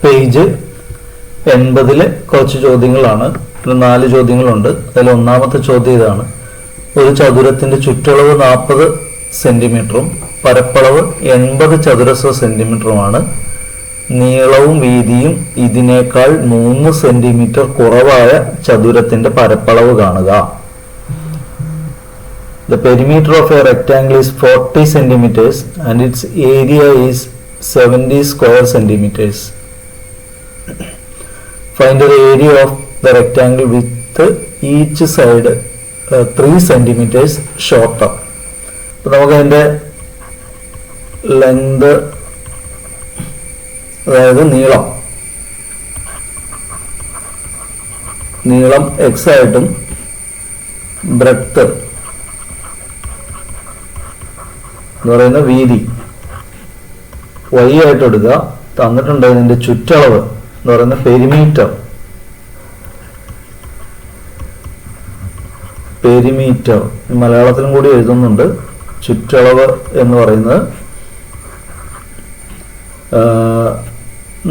Page 80 കുറച്ച് ചോദ്യങ്ങളാണ്. 4 ചോദ്യങ്ങളുണ്ട്. അതിൽ ഒന്നാമത്തെ ചോദ്യം ഇതാണ്: ഒരു ചതുരത്തിന്റെ ചുറ്റളവ് 40 സെന്റിമീറ്ററും പരപ്പളവ് 80 ചതുരശ്ര സെന്റിമീറ്ററുമാണ്. നീളവും വീതിയും ഇതിനേക്കാൾ 3 സെന്റിമീറ്റർ കുറവായ ചതുരത്തിന്റെ പരപ്പളവ് കാണുക. The perimeter of a rectangle is 40 centimeters and its area is 70 square centimeters. Find the area of the rectangle with each side 3 centimeters shorter. അപ്പോൾ നമുക്ക് അതിൻ്റെ ലെങ്ത്, അതായത് നീളം x ആയിട്ടും ബ്രെഡ്ത്ത് എന്ന് പറയുന്ന വീതി y ആയിട്ട് എടുക്കുക. തന്നിട്ടുണ്ട് ഇതിന്റെ ചുറ്റളവ് എന്ന് പറയുന്ന പെരിമീറ്റർ മലയാളത്തിലും കൂടി എഴുതുന്നുണ്ട്. ചുറ്റളവ് എന്ന് പറയുന്നത്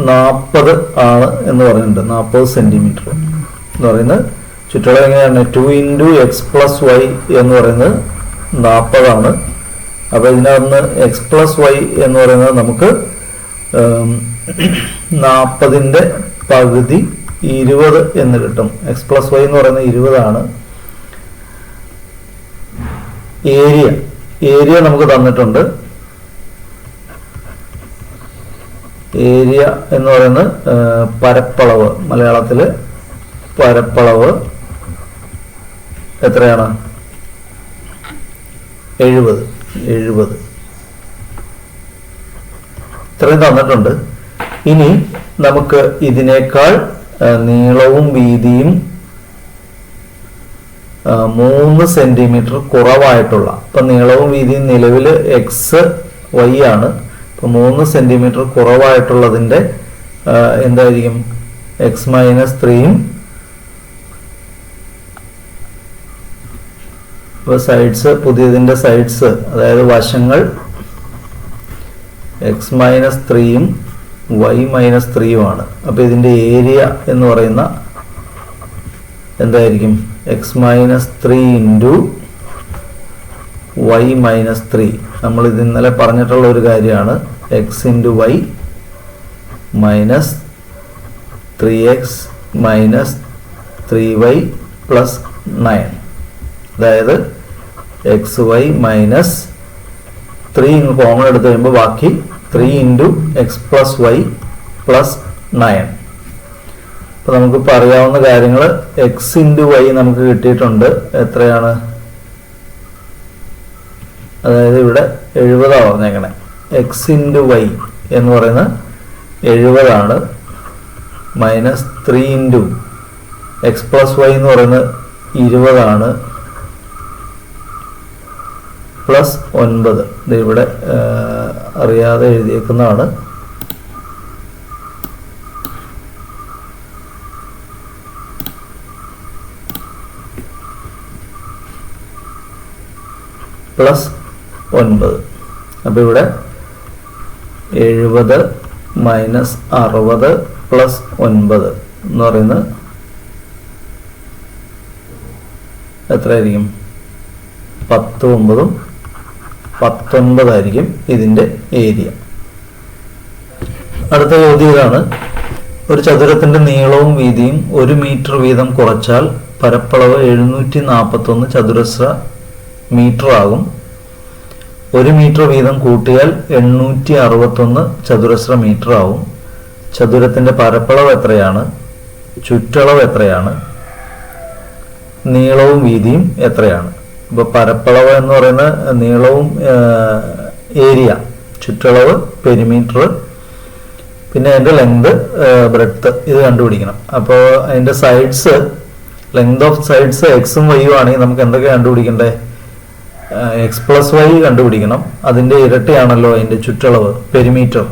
40 ആണ് എന്ന് പറയുന്നുണ്ട്. 40 സെന്റിമീറ്റർ എന്ന് പറയുന്നത് ചുറ്റളവ് എങ്ങനെയാണ്? 2 × x + y എന്ന് പറയുന്നത് 40 ആണ്. അപ്പോൾ ഇതിനകത്ത് x + y എന്ന് പറയുന്നത് നമുക്ക് 40ന്റെ പകുതി 20 എന്ന് കിട്ടും. x + y എന്ന് പറയുന്നത് 20 ആണ്. ഏരിയ നമുക്ക് തന്നിട്ടുണ്ട്. ഏരിയ എന്ന് പറയുന്നത് പരപ്പളവ്, മലയാളത്തിൽ പരപ്പളവ് എത്രയാണ്? 70. ഇത്രയും തന്നിട്ടുണ്ട്. ഇനി നമുക്ക് ഇതിനേക്കാൾ നീളവും വീതിയും 3 സെന്റിമീറ്റർ കുറവായിട്ടുള്ള, ഇപ്പൊ നീളവും വീതിയും നിലവിൽ y ആണ്. ഇപ്പൊ 3 സെന്റിമീറ്റർ കുറവായിട്ടുള്ളതിന്റെ എന്തായിരിക്കും? x - 3യും സൈഡ്സ്, പുതിയതിന്റെ സൈഡ്സ്, അതായത് വശങ്ങൾ x - 3യും y - 3യുമാണ്. അപ്പൊ ഇതിന്റെ ഏരിയ എന്ന് പറയുന്ന എന്തായിരിക്കും? x - 3 × y - 3. നമ്മൾ ഇത് ഇന്നലെ പറഞ്ഞിട്ടുള്ള ഒരു കാര്യമാണ്. x × y - 3x - 3y + 9. അതായത് xy - 3 കോമൺ എടുത്ത് കഴിയുമ്പോൾ ബാക്കി 3 × x + y + 9. അപ്പോൾ നമുക്കിപ്പോൾ അറിയാവുന്ന കാര്യങ്ങൾ x × y നമുക്ക് കിട്ടിയിട്ടുണ്ട്. എത്രയാണ്? അതായത് ഇവിടെ 70 പറഞ്ഞേക്കണേ. x × y എന്ന് പറയുന്നത് 70 ആണ്. -3 × x + y എന്ന് പറയുന്നത് 20 ആണ്. +9. ഇത് ഇവിടെ അറിയാതെ എഴുതിയേക്കുന്നതാണ്. +9. അപ്പോൾ ഇവിടെ 70 - 60 +9 എന്ന് പറയുന്നത് എത്രയായിരിക്കും? 10 × 9 = 19 ആയിരിക്കും ഇതിന്റെ ഏരിയ. അടുത്ത ചോദ്യം ഇതാണ്: ഒരു ചതുരത്തിന്റെ നീളവും വീതിയും 1 മീറ്റർ വീതം കുറച്ചാൽ പരപ്പളവ് 741 ചതുരശ്ര മീറ്റർ ആകും. 1 മീറ്റർ വീതം കൂട്ടിയാൽ 861 ചതുരശ്ര മീറ്റർ ആവും. ചതുരത്തിന്റെ പരപ്പളവ് എത്രയാണ്? ചുറ്റളവ് എത്രയാണ്? നീളവും വീതിയും എത്രയാണ്? ഇപ്പൊ പരപ്പളവ് എന്ന് പറയുന്ന നീളവും ഏരിയ, ചുറ്റളവ് പെരിമീറ്റർ, പിന്നെ അതിന്റെ ലെങ്ത്, ബ്രെഡ്ത്ത്, ഇത് കണ്ടുപിടിക്കണം. അപ്പോൾ അതിന്റെ സൈഡ്സ്, ലെങ്ത് ഓഫ് സൈഡ്സ് എക്സും വൈയും ആണെങ്കിൽ നമുക്ക് എന്തൊക്കെ കണ്ടുപിടിക്കണ്ടേ? x + y കണ്ടുപിടിക്കണം. അതിന്റെ ഇരട്ടിയാണല്ലോ അതിന്റെ ചുറ്റളവ്, പെരിമീറ്റർ.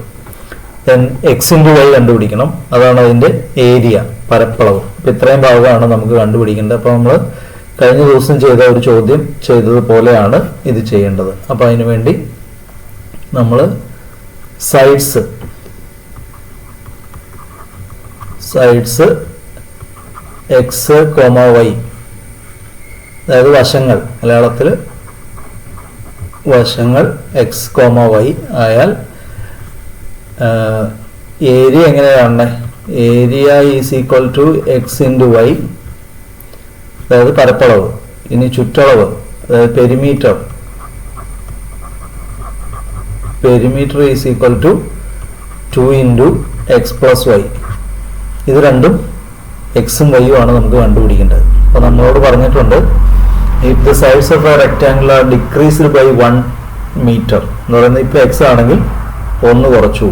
ദെൻ x × y കണ്ടുപിടിക്കണം. അതാണ് അതിന്റെ ഏരിയ, പരപ്പളവ്. അപ്പൊ ഇത്രയും ഭാഗമാണ് നമുക്ക് കണ്ടുപിടിക്കേണ്ടത്. അപ്പൊ നമ്മൾ കഴിഞ്ഞ ദിവസം ചെയ്ത ഒരു ചോദ്യം ചെയ്തതുപോലെയാണ് ഇത് ചെയ്യേണ്ടത്. അപ്പൊ അതിനുവേണ്ടി നമ്മൾ sides sides x comma y, അതായത് വശങ്ങൾ, മലയാളത്തിൽ വശങ്ങൾ എക്സ് കോമ വൈ ആയാൽ ഏരിയ എങ്ങനെയാണ്? Area is equal to x into y, അതായത് പരപ്പളവ്. ഇനി ചുറ്റളവ്, അതായത് perimeter is equal to 2 into x plus y. ഇത് രണ്ടും എക്സും വൈയും ആണ് നമുക്ക് കണ്ടുപിടിക്കേണ്ടത്. അപ്പോൾ നമ്മളോട് പറഞ്ഞിട്ടുണ്ട്, if the sides of a rectangle are decreased by 1 metre എന്ന് പറയുന്നത്, ഇപ്പോൾ എക്സ് ആണെങ്കിൽ 1 കുറച്ചു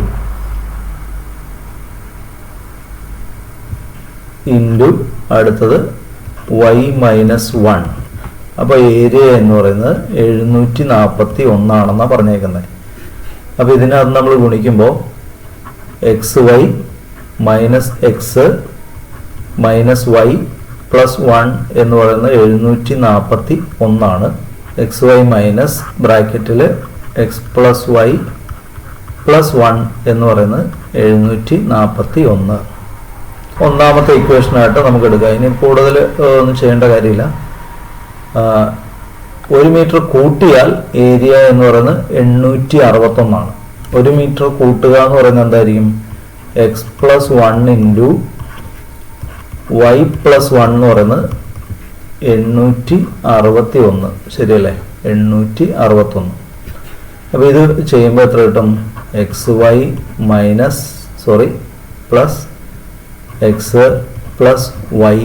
ഇൻറ്റു അടുത്തത് y മൈനസ് 1. അപ്പോൾ ഏരിയ എന്ന് പറയുന്നത് 741 ആണെന്നാണ് പറഞ്ഞേക്കുന്നത്. അപ്പോൾ ഇതിനകത്ത് നമ്മൾ ഗുണിക്കുമ്പോൾ x y minus x minus y plus 1 എന്ന് പറയുന്നത് 741 ആണ്. എക്സ് വൈ മൈനസ് ബ്രാക്കറ്റിൽ എക്സ് പ്ലസ് വൈ പ്ലസ് 1 എന്ന് പറയുന്നത് 741. ഒന്നാമത്തെ ഇക്വേഷനായിട്ട് നമുക്ക് എടുക്കാം. ഇനി കൂടുതൽ ഒന്നും ചെയ്യേണ്ട കാര്യമില്ല. 1 മീറ്റർ കൂട്ടിയാൽ ഏരിയ എന്ന് പറയുന്നത് 861 ആണ്. 1 മീറ്റർ കൂട്ടുക എന്ന് പറയുന്നത് എന്തായിരിക്കും? X plus 1 into y plus 1 എന്ന് പറയുന്നത് 861, ശരിയല്ലേ? 861. അപ്പോൾ ഇത് ചെയ്യുമ്പോൾ എത്ര കിട്ടും? X y plus x plus y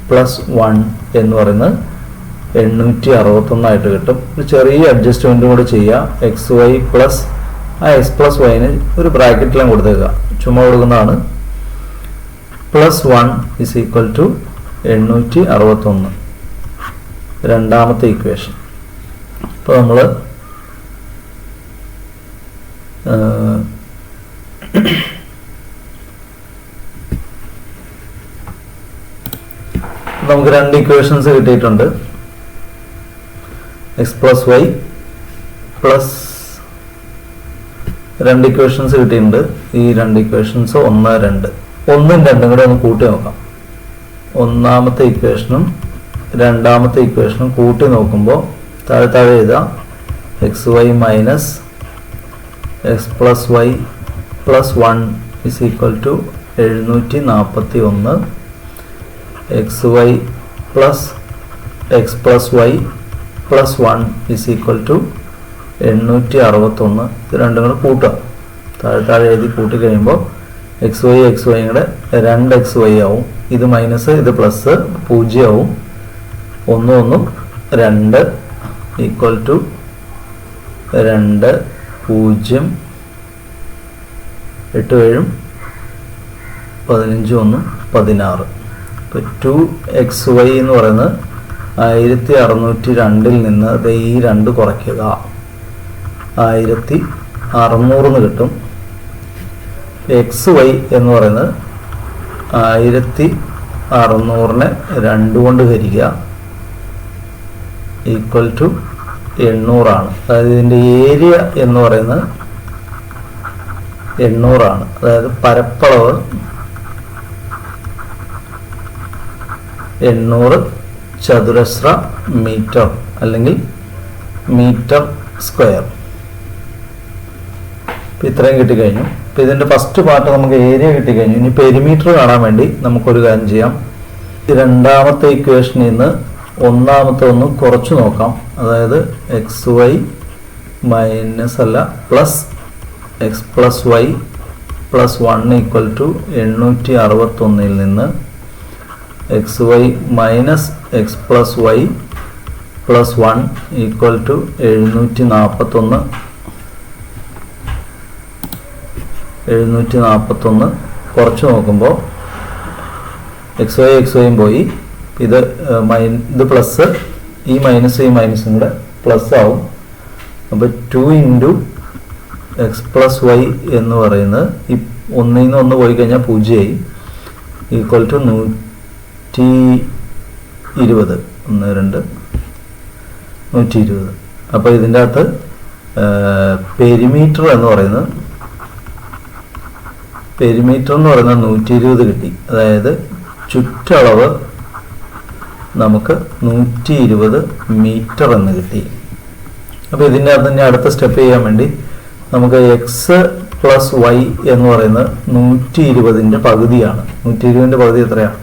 plus 1 എന്ന് പറയുന്നത് 861 ആയിട്ട് കിട്ടും. ഒരു ചെറിയ അഡ്ജസ്റ്റ്മെൻറ്റും കൂടി ചെയ്യുക. എക്സ് വൈ പ്ലസ് ആ എക്സ് പ്ലസ് വൈന് ഒരു ബ്രാക്കറ്റിലും കൊടുത്തേക്കുക, ചുമ്മാ കൊടുക്കുന്നതാണ്. പ്ലസ് 1 ഇസ് ഈക്വൽ ടു 861, രണ്ടാമത്തെ ഇക്വേഷൻ. ഇപ്പോൾ നമ്മൾ നമുക്ക് 2 ഇക്വേഷൻസ് കിട്ടിയിട്ടുണ്ട്. X plus y plus 2 equations കിട്ടിയിട്ടുണ്ട്. ഈ 2 ഇക്വേഷൻസ് 1, 2, 1ഉം 2ഉം കൂടെ ഒന്ന് കൂട്ടി നോക്കാം. ഒന്നാമത്തെ ഇക്വേഷനും രണ്ടാമത്തെ ഇക്വേഷനും കൂട്ടി നോക്കുമ്പോൾ താഴെ എഴുതാം. X y minus x plus y plus 1 is equal to 741. X y plus x plus y plus 1 is equal to 861. ഇത് രണ്ടും കൂടെ കൂട്ടുക. താഴെ എഴുതി കൂട്ടി കഴിയുമ്പോൾ എക്സ് വൈ കൂടെ 2xy ആവും. ഇത് മൈനസ് ഇത് പ്ലസ് 0 ആവും. 1 1 2 ഈക്വൽ ടു 2 0 8 7 15 1 16. ഇപ്പോൾ 2xy എന്ന് പറയുന്നത് 1602 നിന്ന് ഈ 2 കുറയ്ക്കുക, 1600 കിട്ടും. xy എന്ന് പറയുന്നത് 1600 2 കൊണ്ട് ഹരിക്കുക ഈക്വൽ ടു 800 ആണ്. അതായത് ഇതിൻ്റെ ഏരിയ എന്ന് പറയുന്നത് 800 ആണ്. അതായത് പരപ്പളവ് 800 ചതുരശ്ര മീറ്റർ അല്ലെങ്കിൽ മീറ്റർ സ്ക്വയർ. ഇപ്പം ഇത്രയും കിട്ടിക്കഴിഞ്ഞു. ഇപ്പം ഇതിൻ്റെ ഫസ്റ്റ് പാർട്ട് നമുക്ക് ഏരിയ കിട്ടിക്കഴിഞ്ഞു. ഇനി പെരിമീറ്റർ കാണാൻ വേണ്ടി നമുക്കൊരു കാര്യം ചെയ്യാം. രണ്ടാമത്തെ ഇക്വേഷനിൽ നിന്ന് ഒന്നാമത്തെ ഒന്ന് കുറച്ച് നോക്കാം. അതായത് എക്സ് വൈ മൈനസ് അല്ല plus x plus y plus 1 equal to 861 നിന്ന് x y minus x plus y plus 1 equal to 741 കുറച്ച് നോക്കുമ്പോൾ എക്സ് വൈയും പോയി. ഇത് പ്ലസ് ഈ മൈനസും കൂടെ പ്ലസ് ആവും. അപ്പോൾ 2 ഇൻറ്റു എക്സ് പ്ലസ് വൈ എന്ന് പറയുന്നത് ഈ 1 നിന്ന് 1 പോയി കഴിഞ്ഞാൽ 0 ആയി ഈക്വൽ ടു 120. 1 2 120. അപ്പോൾ ഇതിൻ്റെ അകത്ത് പെരിമീറ്റർ എന്ന് പറയുന്നത് പെരിമീറ്റർ എന്ന് പറയുന്നത് 120 കിട്ടി. അതായത് ചുറ്റളവ് നമുക്ക് 120 മീറ്റർ എന്ന് കിട്ടി. അപ്പോൾ ഇതിൻ്റെ അകത്ത് തന്നെ അടുത്ത സ്റ്റെപ്പ് ചെയ്യാൻ വേണ്ടി നമുക്ക് എക്സ് പ്ലസ് വൈ എന്ന് പറയുന്നത് 120ൻ്റെ പകുതിയാണ്. 120ൻ്റെ പകുതി എത്രയാണ്?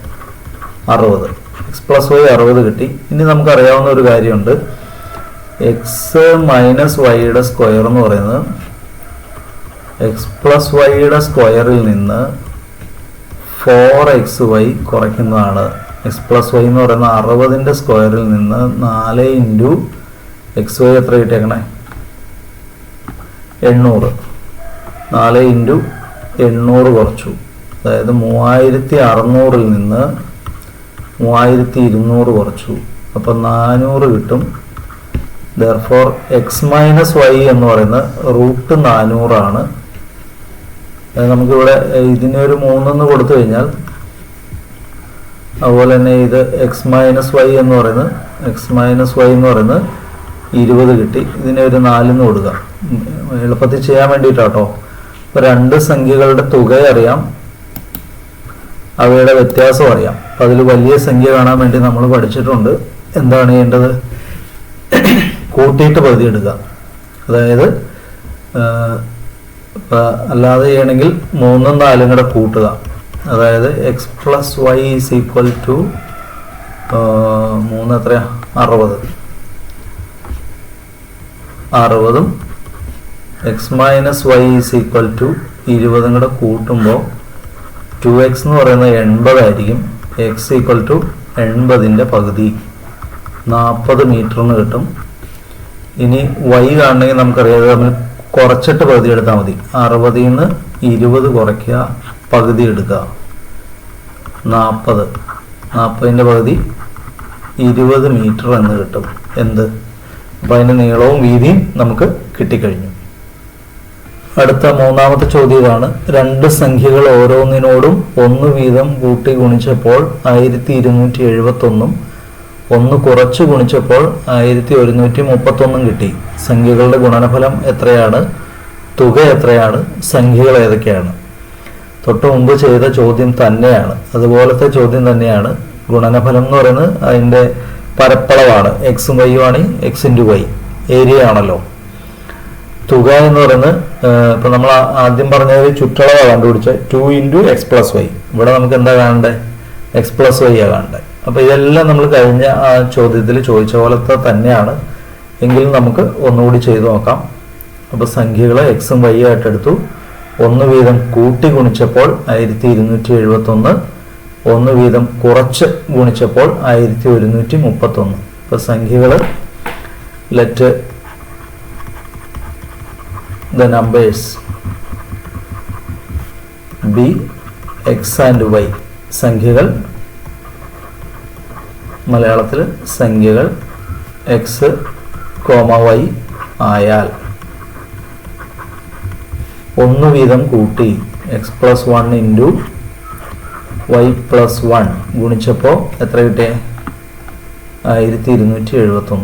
60. എക്സ് പ്ലസ് വൈ 60 കിട്ടി. ഇനി നമുക്കറിയാവുന്ന ഒരു കാര്യമുണ്ട്, എക്സ് മൈനസ് വൈയുടെ സ്ക്വയർ എന്ന് പറയുന്നത് എക്സ് പ്ലസ് വൈയുടെ സ്ക്വയറിൽ നിന്ന് 4xy കുറയ്ക്കുന്നതാണ്. എക്സ് പ്ലസ് വൈ എന്ന് പറയുന്ന 60ൻ്റെ സ്ക്വയറിൽ നിന്ന് 4 ഇൻറ്റു എക്സ് വൈ എത്ര കിട്ടിയേക്കണേ? 800. 4 ഇൻറ്റു 800 കുറച്ചു. അതായത് 3600-ൽ നിന്ന് 3200 കുറച്ചു. അപ്പോൾ 400 കിട്ടും. ദെർഫോർ എക്സ് മൈനസ് വൈ എന്ന് പറയുന്നത് √400 ആണ്. നമുക്കിവിടെ ഇതിനൊരു 3 കൊടുത്തു കഴിഞ്ഞാൽ, അതുപോലെ തന്നെ ഇത് എക്സ് മൈനസ് വൈ എന്ന് പറയുന്നത് 20 കിട്ടി. ഇതിനൊരു 4 കൊടുക്കാം, എളുപ്പത്തിൽ ചെയ്യാൻ വേണ്ടിയിട്ടാട്ടോ. അപ്പോൾ രണ്ട് സംഖ്യകളുടെ തുക അറിയാം, അവയുടെ വ്യത്യാസം അറിയാം. അപ്പോൾ അതിൽ വലിയ സംഖ്യ കാണാൻ വേണ്ടി നമ്മൾ പഠിച്ചിട്ടുണ്ട് എന്താണ് ചെയ്യേണ്ടത്? കൂട്ടിയിട്ട് പകുതി എടുക്കുക. അതായത് അല്ലാതെ ചെയ്യണമെങ്കിൽ 3ഉം 4ഉം കൂടെ കൂട്ടുക. അതായത് x plus y is equal to 3 എത്രയാ? 60. 60ഉം x minus y is equal to 20ഉം കൂടെ കൂട്ടുമ്പോൾ 2x എന്ന് പറയുന്നത് 80 ആയിരിക്കും. എക്സ് ഈക്വൽ ടു 80ൻ്റെ പകുതി 40 മീറ്ററിന് കിട്ടും. ഇനി വൈ കാണണമെങ്കിൽ നമുക്കറിയാതെ നമ്മൾ കുറച്ചിട്ട് പകുതി എടുത്താൽ മതി. 60ൽ നിന്ന് 20 കുറയ്ക്കുക, പകുതി എടുക്കുക, 40. 40ൻ്റെ പകുതി 20 മീറ്റർ എന്ന് കിട്ടും. എന്ത്? അപ്പോൾ അതിൻ്റെ നീളവും വീതിയും നമുക്ക് കിട്ടിക്കഴിഞ്ഞു. അടുത്ത മൂന്നാമത്തെ ചോദ്യം ഇതാണ്. രണ്ട് സംഖ്യകൾ ഓരോന്നിനോടും 1 വീതം കൂട്ടി ഗുണിച്ചപ്പോൾ 1271 1 കുറച്ച് ഗുണിച്ചപ്പോൾ 1131 കിട്ടി. സംഖ്യകളുടെ ഗുണനഫലം എത്രയാണ്? തുക എത്രയാണ്? സംഖ്യകൾ ഏതൊക്കെയാണ്? തൊട്ട് മുമ്പ് ചെയ്ത ചോദ്യം തന്നെയാണ്, അതുപോലത്തെ ചോദ്യം തന്നെയാണ്. ഗുണനഫലം എന്ന് പറയുന്നത് അതിൻ്റെ പരപ്പളവാണ്. എക്സും വൈയും ആണ്. എക്സ് ഇൻറ്റു വൈ ഏരിയ ആണല്ലോ. തുക എന്ന് പറയുന്നത് ഇപ്പം നമ്മൾ ആദ്യം പറഞ്ഞത് ചുറ്റളവാണ് കണ്ടുപിടിച്ചത് 2 ഇൻറ്റു എക്സ് പ്ലസ് വൈ. ഇവിടെ നമുക്ക് എന്താ കാണണ്ടേ? എക്സ് പ്ലസ് വൈ ആണ് കാണണ്ടേ. അപ്പോൾ ഇതെല്ലാം നമ്മൾ കഴിഞ്ഞ ആ ചോദ്യത്തിൽ ചോദിച്ച പോലത്തെ തന്നെയാണ്. എങ്കിലും നമുക്ക് ഒന്നുകൂടി ചെയ്തു നോക്കാം. അപ്പോൾ സംഖ്യകൾ എക്സും വൈ ആയിട്ട് എടുത്തു. 1 വീതം കൂട്ടി ഗുണിച്ചപ്പോൾ 1271, 1 വീതം കുറച്ച് ഗുണിച്ചപ്പോൾ 1131. അപ്പോൾ സംഖ്യകൾ let the numbers be x and y. സംഖ്യകൾ മലയാളത്തിൽ സംഖ്യകൾ എക്സ് കോമ വൈ ആയാൽ 1 വീതം കൂട്ടി x plus 1 into y plus 1 ഗുണിച്ചപ്പോൾ എത്ര കിട്ടിയേ? 1271.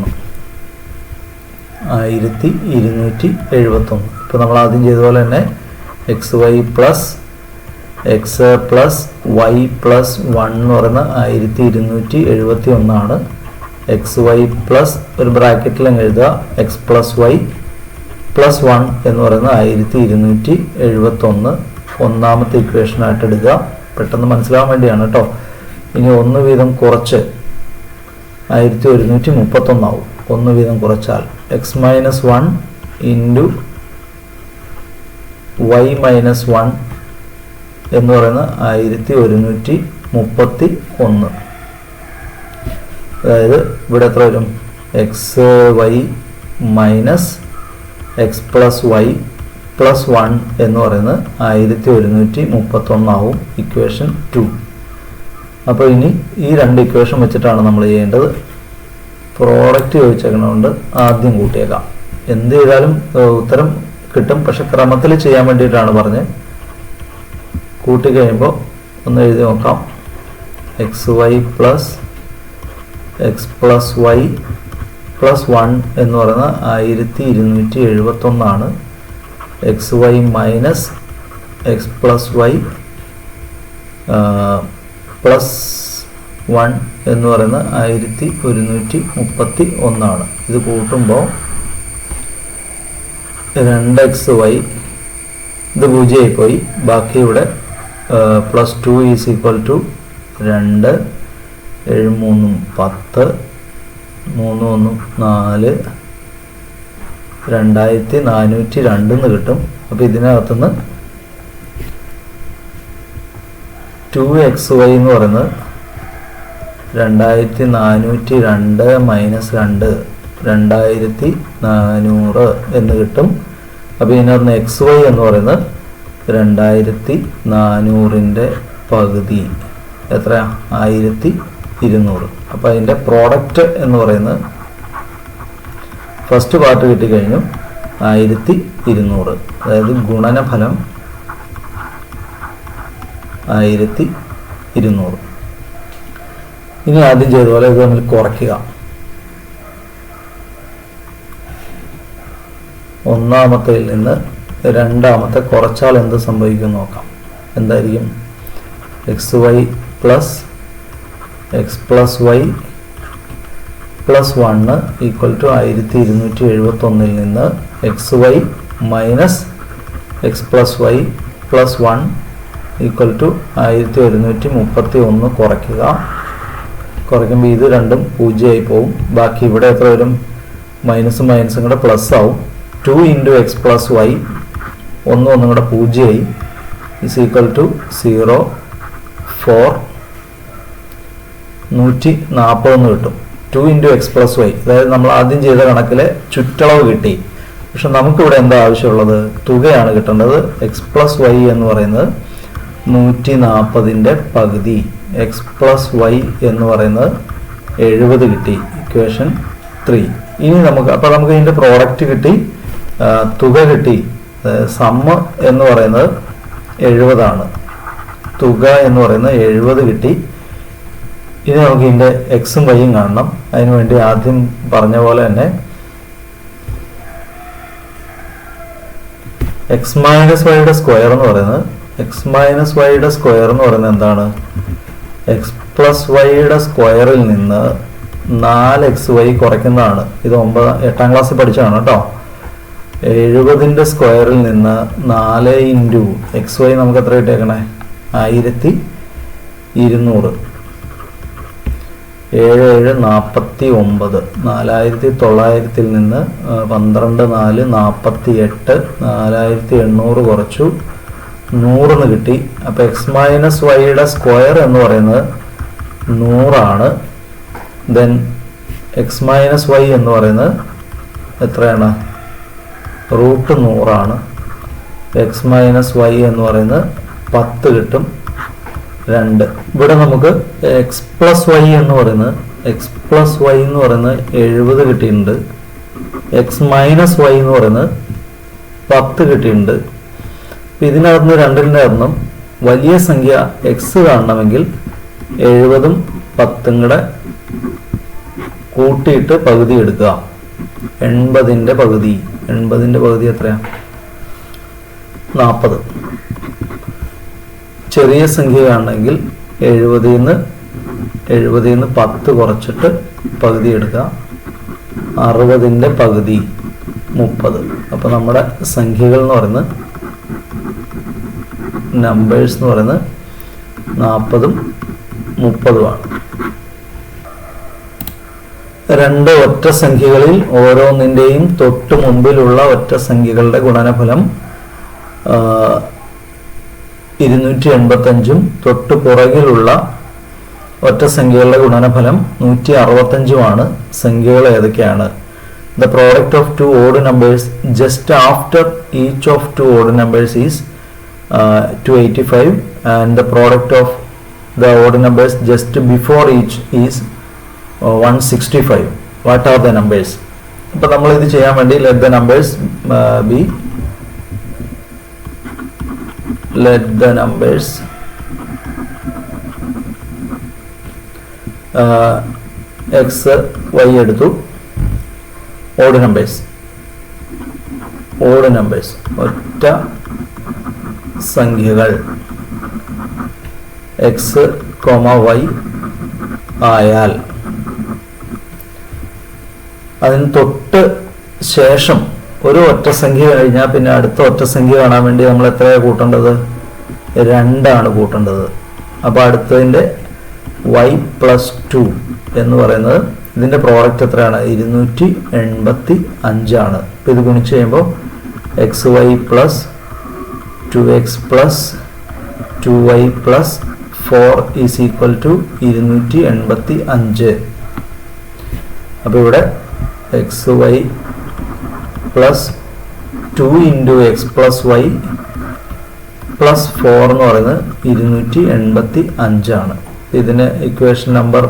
1271. ഇപ്പോൾ നമ്മൾ ആദ്യം ചെയ്ത പോലെ തന്നെ x y plus x plus y plus 1 എന്ന് പറയുന്ന 1271 ആണ്. എക്സ് വൈ പ്ലസ് ഒരു ബ്രാക്കറ്റിൽ അങ്ങ് എഴുതുക, എക്സ് പ്ലസ് വൈ പ്ലസ് 1 എന്ന് പറയുന്നത് 1271 ഒന്നാമത്തെ ഇക്വേഷനായിട്ട് എടുക്കുക. പെട്ടെന്ന് മനസ്സിലാവാൻ വേണ്ടിയാണ് കേട്ടോ. ഇനി 1 വീതം കുറച്ച് 1131 ആവും. 1 വീതം കുറച്ചാൽ x minus 1 into y minus 1 എന്ന് പറയുന്ന 1131. അതായത് ഇവിടെ എത്ര വരും? X y minus x plus y plus 1 എന്ന് പറയുന്നത് 1131 ആവും. ഇക്വേഷൻ 2. അപ്പോൾ ഇനി ഈ രണ്ട് ഇക്വേഷൻ വെച്ചിട്ടാണ് നമ്മൾ ചെയ്യേണ്ടത്. പ്രോഡക്റ്റ് ചോദിച്ചേക്കണതുകൊണ്ട് ആദ്യം കൂട്ടിയേക്കാം. എന്ത് ചെയ്താലും ഉത്തരം കിട്ടും, പക്ഷെ ക്രമത്തിൽ ചെയ്യാൻ വേണ്ടിയിട്ടാണ് പറഞ്ഞത്. കൂട്ടിക്കഴിയുമ്പോൾ ഒന്ന് എഴുതി നോക്കാം. X y plus x plus y plus 1 എന്ന് പറയുന്നത് 1271 ആണ്. X y minus x plus y plus 1 എന്ന് പറയുന്നത് 1131 ഇത് കൂട്ടുമ്പോൾ 2xy ഇത് 0 ആയിപ്പോയി. ബാക്കി ഇവിടെ +2 ഈസ് ഈക്വൽ ടു 2 7 3 10 3 1 4 2402 എന്ന് കിട്ടും. അപ്പോൾ ഇതിനകത്തുനിന്ന് 2xy എന്ന് പറയുന്നത് 2402 മൈനസ് 2 2400 എന്ന് കിട്ടും. അപ്പോൾ ഇതിനകത്ത് xy എന്ന് പറയുന്നത് 2400ൻ്റെ പകുതി എത്രയാ 1200. അപ്പോൾ അതിൻ്റെ പ്രോഡക്റ്റ് എന്ന് പറയുന്നത് ഫസ്റ്റ് പാർട്ട് കിട്ടിക്കഴിഞ്ഞു 1200, അതായത് ഗുണനഫലം 1200. ഇനി ആദ്യം ചെയ്ത പോലെ ഇത് നമ്മൾ കുറയ്ക്കുക. ഒന്നാമത്തേൽ നിന്ന് രണ്ടാമത്തെ കുറച്ചാൽ എന്ത് സംഭവിക്കും നോക്കാം. എന്തായിരിക്കും? xy plus x plus y plus 1 equal to 1271 നിന്ന് xy minus x plus y plus 1 equal to 1131 കുറയ്ക്കുക. കുറയ്ക്കുമ്പോൾ ഇത് രണ്ടും 0 ആയി പോവും. ബാക്കി ഇവിടെ എത്ര വരും? മൈനസും മൈനസും കൂടെ പ്ലസ് ആവും. 2 ഇൻറ്റു എക്സ് പ്ലസ് വൈ ഒന്നും കൂടെ 0 ആയി ഇസ് ഈക്വൽ ടു 0 4 140 എന്ന് കിട്ടും. 2 ഇൻറ്റു എക്സ് പ്ലസ് വൈ, അതായത് നമ്മൾ ആദ്യം ചെയ്ത കണക്കിലെ ചുറ്റളവ് കിട്ടി. പക്ഷെ നമുക്കിവിടെ എന്താ ആവശ്യമുള്ളത്? തുകയാണ് കിട്ടേണ്ടത്. എക്സ് പ്ലസ് വൈ എന്ന് പറയുന്നത് 140ൻ്റെ പകുതി, എക്സ് പ്ലസ് വൈ എന്ന് പറയുന്നത് 70 കിട്ടി. ഇക്വേഷൻ 3. ഇനി നമുക്ക് ഇതിൻ്റെ പ്രോഡക്റ്റ് കിട്ടി, തുക കിട്ടി. സമ്മ് എന്ന് പറയുന്നത് 70 ആണ്, തുക എന്ന് പറയുന്നത് 70 കിട്ടി. ഇനി നമുക്ക് ഇതിൻ്റെ എക്സും വൈയും കാണണം. അതിനുവേണ്ടി ആദ്യം പറഞ്ഞ പോലെ തന്നെ എക്സ് മൈനസ് വൈയുടെ സ്ക്വയർ എന്ന് പറയുന്നത് എന്താണ്? എക്സ് പ്ലസ് വൈയുടെ സ്ക്വയറിൽ നിന്ന് 4xy കുറയ്ക്കുന്നതാണ്. ഇത് 8ാം ക്ലാസ്സിൽ പഠിച്ചതാണ് കേട്ടോ. 70ൻ്റെ സ്ക്വയറിൽ നിന്ന് 4 ഇൻറ്റു xy നമുക്ക് എത്ര കിട്ടിയേക്കണേ? 1200. 7 49. 4900 നിന്ന് 12 4 48. 4800 കുറച്ചു 100 കിട്ടി. അപ്പോൾ എക്സ് മൈനസ് വൈയുടെ സ്ക്വയർ എന്ന് പറയുന്നത് 100 ആണ്. ദെൻ എക്സ് മൈനസ് വൈ എന്ന് പറയുന്നത് എത്രയാണ്? √100 ആണ്. എക്സ് മൈനസ് വൈ എന്ന് പറയുന്നത് 10 കിട്ടും. 2. ഇവിടെ നമുക്ക് എക്സ് പ്ലസ് വൈ എന്ന് പറയുന്നത് 70 കിട്ടിയിട്ടുണ്ട്. എക്സ് മൈനസ് വൈ എന്ന് പറയുന്നത് 10 കിട്ടിയിട്ടുണ്ട്. ഇതിനകത്ത് രണ്ടിൻ്റെ അർത്ഥം വലിയ സംഖ്യ എക്സ് കാണണമെങ്കിൽ 70ഉം 10ഉം കൂടെ കൂട്ടിയിട്ട് പകുതി എടുക്കുക. 80ൻ്റെ പകുതി എത്രയാ? 40. ചെറിയ സംഖ്യ കാണണമെങ്കിൽ 70ൽ നിന്ന് 10 കുറച്ചിട്ട് പകുതി എടുക്കുക. 60ൻ്റെ പകുതി 30. അപ്പോൾ നമ്മുടെ സംഖ്യകൾ എന്ന് പറയുന്നത് നമ്പേഴ്സ് എന്ന് പറയുന്നത് 40ഉം 30ഉമാണ്. രണ്ട് ഒറ്റ സംഖ്യകളിൽ ഓരോന്നിൻ്റെയും തൊട്ട് മുമ്പിലുള്ള ഒറ്റ സംഖ്യകളുടെ ഗുണനഫലം 285ഉം തൊട്ട് പുറകിലുള്ള ഒറ്റ സംഖ്യകളുടെ ഗുണനഫലം 165ഉമാണ്. സംഖ്യകൾ ഏതൊക്കെയാണ്? The product of two odd numbers just after each of two odd numbers is 285 and the product of the odd numbers just before each is 165. What are the numbers? അപ്പോൾ നമ്മൾ ഇത് ചെയ്യാൻ വേണ്ടി let the numbers x y എടുത്തു. odd numbers ഒറ്റ സംഖ്യകൾ X comma y ആയാൽ അതിന് തൊട്ട് ശേഷം ഒരു ഒറ്റ സംഖ്യ കഴിഞ്ഞാൽ പിന്നെ അടുത്ത ഒറ്റ സംഖ്യ കാണാൻ വേണ്ടി നമ്മൾ എത്രയാണ് കൂട്ടേണ്ടത്? 2 ആണ് കൂട്ടേണ്ടത്. അപ്പോൾ അടുത്തതിൻ്റെ y + 2 എന്ന് പറയുന്നത് ഇതിൻ്റെ പ്രോഡക്റ്റ് എത്രയാണ്? 285 ആണ്. അപ്പോൾ ഇത് ഗുണിച്ച് കഴിയുമ്പോൾ xy + 2x + 2y + 4 = 285. അപ്പോൾ ഇവിടെ xy + 2 × x + y + 4 എന്ന് പറയുന്നത് 285 ആണ്. ഇതിന് ഇക്വേഷൻ നമ്പർ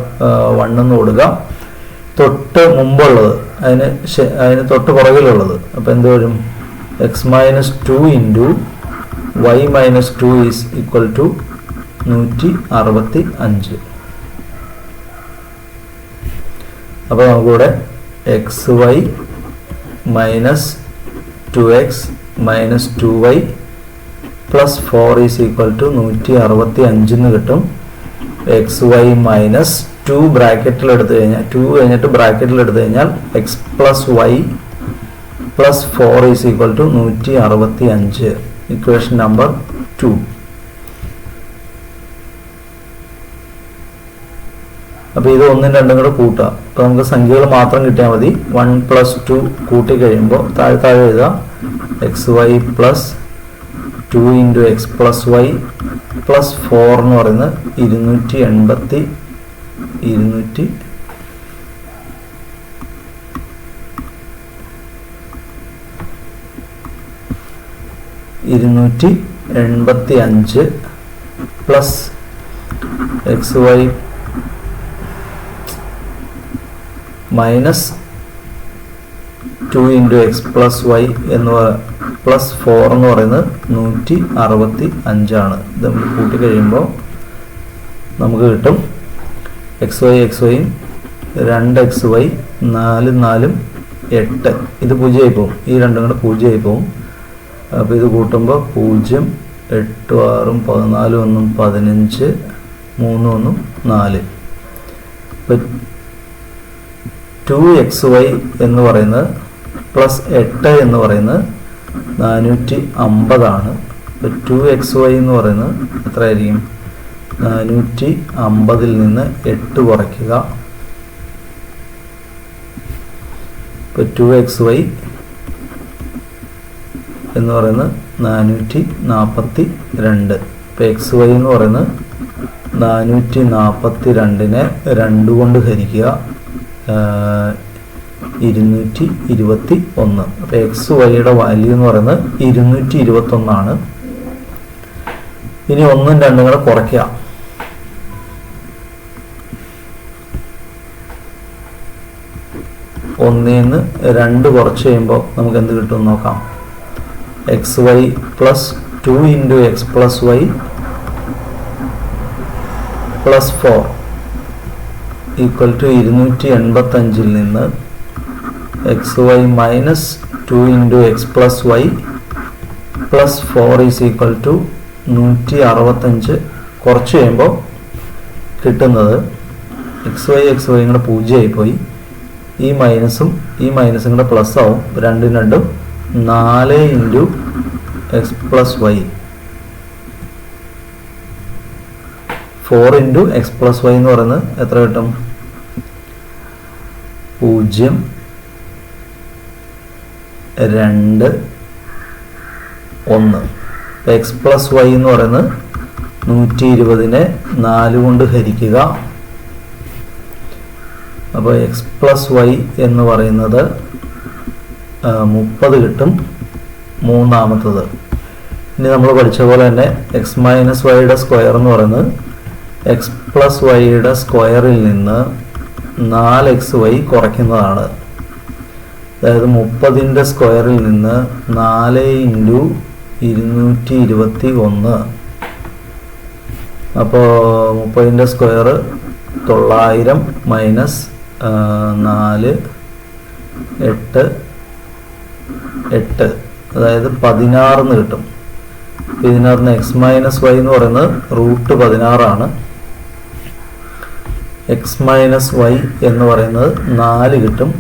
1 എന്ന് കൊടുക്കാം. തൊട്ട് മുമ്പുള്ളത് അതിന് തൊട്ട് പുറകിലുള്ളത് അപ്പോൾ എന്ത് വരും? x - 2 × y - 2 = 165. അപ്പോൾ നമുക്കിവിടെ xy - 2x - 2y + 4 = 165 എന്ന് കിട്ടും. xy - 2 ബ്രാക്കറ്റിൽ എടുത്തു കഴിഞ്ഞാൽ 2 കഴിഞ്ഞിട്ട് ബ്രാക്കറ്റിൽ എടുത്തു കഴിഞ്ഞാൽ x + y + 4 = 165. Equation number 2. അപ്പോൾ ഇത് 1ഉം 2ഉം കൂടെ കൂട്ടുക. അപ്പോൾ നമുക്ക് സംഖ്യകൾ മാത്രം കിട്ടിയാൽ മതി. 1 + 2 കൂട്ടി കഴിയുമ്പോൾ താഴെ എഴുതാം xy + 2 × x + y + 4 എന്ന് പറയുന്നത് 285. പ്ലസ് xy - 2 × x + y എന്ന് + 4 എന്ന് പറയുന്നത് 165 ആണ്. ഇത് നമ്മൾ കൂട്ടി കഴിയുമ്പോൾ നമുക്ക് കിട്ടും xy ഉം 2xy 4 4 8. ഇത് 0 ആയി പോകും. ഈ രണ്ടും കൂടെ 0 ആയി പോകും. അപ്പോൾ ഇത് കൂട്ടുമ്പോൾ 0 8 6 14 1 15 3 1 4. അപ്പോൾ 2xy എന്ന് പറയുന്നത് +8 എന്ന് പറയുന്നത് 450 ആണ്. അപ്പോൾ 2xy എന്ന് പറയുന്നത് എത്രയായിരിക്കും? 450ൽ നിന്ന് 8 കുറയ്ക്കുക. ഇപ്പോൾ 2xy എന്ന് പറയുന്നത് 442. ഇപ്പോൾ xy എന്ന് പറയുന്നത് 442നെ 2 കൊണ്ട് ഹരിക്കുക 221. അപ്പോൾ xyയുടെ വാല്യൂ എന്ന് പറയുന്നത് 221 ആണ്. ഇനി 1ഉം 2ഉം കൂടെ കുറയ്ക്കുക. 1ൽ നിന്ന് 2 കുറച്ച് കഴിയുമ്പോൾ നമുക്ക് എന്ത് കിട്ടും നോക്കാം. xy + 2 × x + y + 4 = 285ൽ നിന്ന് xy - 2 × x + y + 4 = 165 കുറച്ച് കഴിയുമ്പോൾ കിട്ടുന്നത് xy കൂടെ 0 ആയിപ്പോയി. ഈ മൈനസും കൂടെ പ്ലസ് ആവും. 2 4 × x + y 4 × x + y എന്ന് പറയുന്നത് എത്ര കിട്ടും? 0 2 1. x + y എന്ന് പറയുന്നത് 120നെ 4 കൊണ്ട് ഹരിക്കുക. അപ്പോൾ x + y എന്ന് പറയുന്നത് 30 കിട്ടും. മൂന്നാമത്തത് ഇനി നമ്മൾ പഠിച്ച പോലെ തന്നെ x - yയുടെ സ്ക്വയർ എന്ന് പറയുന്നത് x + yയുടെ സ്ക്വയറിൽ നിന്ന് 4xy കുറയ്ക്കുന്നതാണ്. അതായത് 30ൻ്റെ സ്ക്വയറിൽ നിന്ന് 4 × 221. അപ്പോൾ 30ൻ്റെ സ്ക്വയർ 900 മൈനസ് 4 8 8 അതായത് 16 എന്ന് കിട്ടും. ഇതിനകത്ത് എക്സ് മൈനസ് വൈ എന്ന് പറയുന്നത് √16 എക്സ് മൈനസ് വൈ എന്ന് പറയുന്നത് 4 കിട്ടും.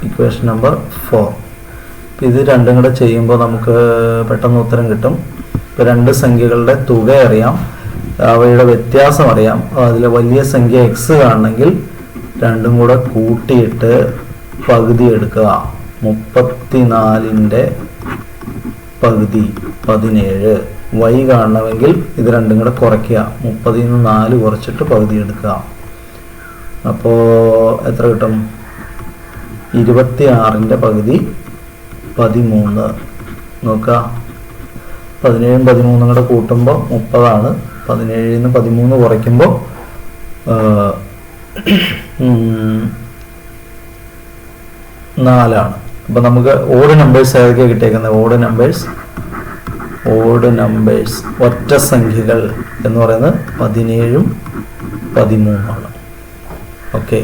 Equation number 4. ഇത് രണ്ടും കൂടെ ചെയ്യുമ്പോൾ നമുക്ക് പെട്ടെന്ന് ഉത്തരം കിട്ടും. ഇപ്പോൾ രണ്ട് സംഖ്യകളുടെ തുക അറിയാം, അവയുടെ വ്യത്യാസം അറിയാം. അതിൽ വലിയ സംഖ്യ എക്സ് കാണണമെങ്കിൽ രണ്ടും കൂടെ കൂട്ടിയിട്ട് പകുതി എടുക്കുക. 34ന്റെ പകുതി 17. വൈ കാണണമെങ്കിൽ ഇത് രണ്ടും കൂടെ കുറയ്ക്കുക. 30ൽ നിന്ന് 4 കുറച്ചിട്ട് പകുതി എടുക്കുക. അപ്പോൾ എത്ര കിട്ടും? 26ന്റെ പകുതി 13. നോക്കുക, 17ഉം 13ഉം കൂടെ കൂട്ടുമ്പോൾ 30ആണ്. 17ൽ നിന്ന് 13 കുറയ്ക്കുമ്പോൾ 4ആണ്. അപ്പം നമുക്ക് ഓഡ് നമ്പേഴ്സ് ഏതൊക്കെയാണ് കിട്ടിയേക്കുന്നത്? ഓഡ് നമ്പേഴ്സ് ഒറ്റ സംഖ്യകൾ എന്ന് പറയുന്നത് 17ഉം 13ഉമാണ്. ഓക്കെ.